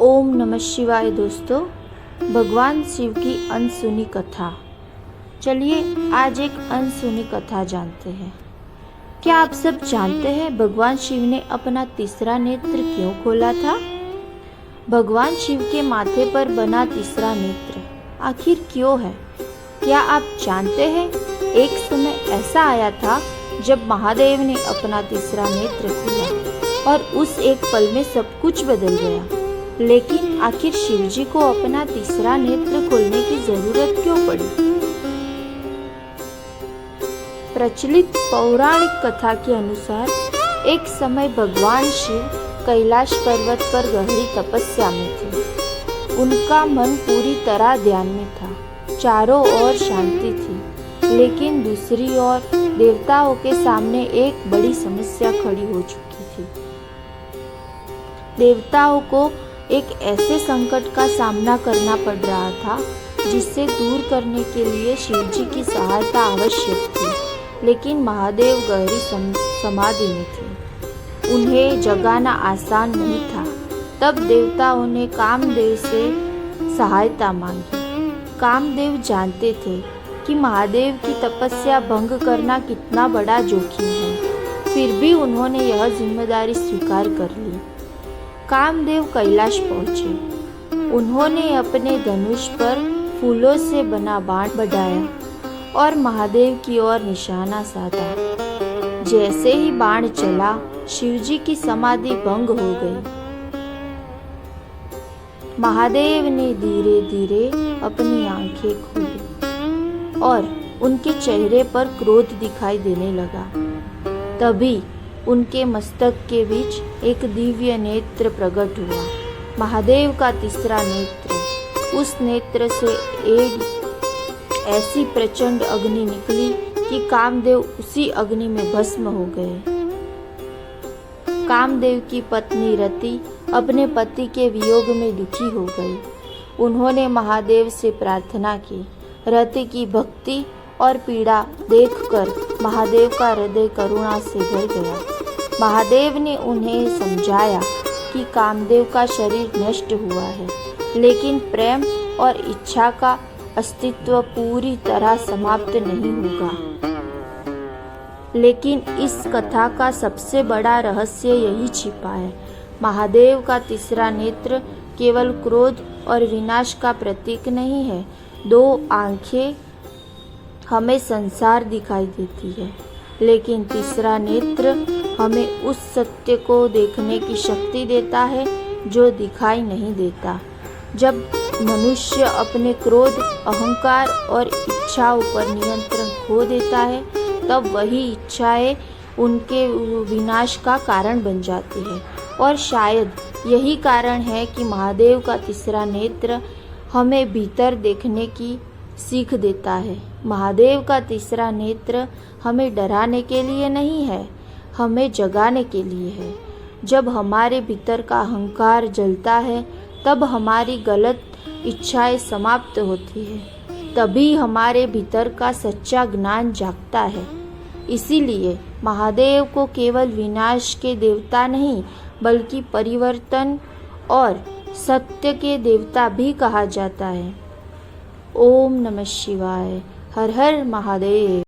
ओम नमः शिवाय। दोस्तों, भगवान शिव की अनसुनी कथा। चलिए आज एक अनसुनी कथा जानते हैं। क्या आप सब जानते हैं भगवान शिव ने अपना तीसरा नेत्र क्यों खोला था? भगवान शिव के माथे पर बना तीसरा नेत्र आखिर क्यों है? क्या आप जानते हैं? एक समय ऐसा आया था जब महादेव ने अपना तीसरा नेत्र खोला और उस एक पल में सब कुछ बदल गया। लेकिन आखिर शिवजी को अपना तीसरा नेत्र खोलने की जरूरत क्यों पड़ी? प्रचलित पौराणिक कथा के अनुसार एक समय भगवान शिव कैलाश पर्वत पर गहरी तपस्या में थे। उनका मन पूरी तरह ध्यान में था। चारों ओर शांति थी, लेकिन दूसरी ओर देवताओं के सामने एक बड़ी समस्या खड़ी हो चुकी थी। देवताओं को एक ऐसे संकट का सामना करना पड़ रहा था जिससे दूर करने के लिए शिवजी की सहायता आवश्यक थी। लेकिन महादेव गहरी समाधि में थे। उन्हें जगाना आसान नहीं था। तब देवताओं ने कामदेव से सहायता मांगी। कामदेव जानते थे कि महादेव की तपस्या भंग करना कितना बड़ा जोखिम है, फिर भी उन्होंने यह जिम्मेदारी स्वीकार कर ली। कामदेव कैलाश पहुंचे। उन्होंने अपने धनुष पर फूलों से बना बाण बढ़ाया और महादेव की ओर निशाना साधा। जैसे ही बाण चला, शिवजी की समाधि भंग हो गई। महादेव ने धीरे धीरे अपनी आंखें खोली और उनके चेहरे पर क्रोध दिखाई देने लगा। तभी उनके मस्तक के बीच एक दिव्य नेत्र प्रकट हुआ, महादेव का तीसरा नेत्र। उस नेत्र से एक ऐसी प्रचंड अग्नि निकली कि कामदेव उसी अग्नि में भस्म हो गए। कामदेव की पत्नी रति अपने पति के वियोग में दुखी हो गई। उन्होंने महादेव से प्रार्थना की। रति की भक्ति और पीड़ा देखकर महादेव का हृदय करुणा से भर गया। महादेव ने उन्हें समझाया कि कामदेव का शरीर नष्ट हुआ है, लेकिन प्रेम और इच्छा का अस्तित्व पूरी तरह समाप्त नहीं होगा। लेकिन इस कथा का सबसे बड़ा रहस्य यही छिपा है। महादेव का तीसरा नेत्र केवल क्रोध और विनाश का प्रतीक नहीं है। दो आंखें हमें संसार दिखाई देती है, लेकिन तीसरा नेत्र हमें उस सत्य को देखने की शक्ति देता है जो दिखाई नहीं देता। जब मनुष्य अपने क्रोध, अहंकार और इच्छाओं पर नियंत्रण खो देता है, तब वही इच्छाएं उनके विनाश का कारण बन जाती है। और शायद यही कारण है कि महादेव का तीसरा नेत्र हमें भीतर देखने की सीख देता है। महादेव का तीसरा नेत्र हमें डराने के लिए नहीं है, हमें जगाने के लिए है। जब हमारे भीतर का अहंकार जलता है, तब हमारी गलत इच्छाएं समाप्त होती है। तभी हमारे भीतर का सच्चा ज्ञान जागता है। इसीलिए महादेव को केवल विनाश के देवता नहीं, बल्कि परिवर्तन और सत्य के देवता भी कहा जाता है। ओम नमः शिवाय। हर हर महादेव।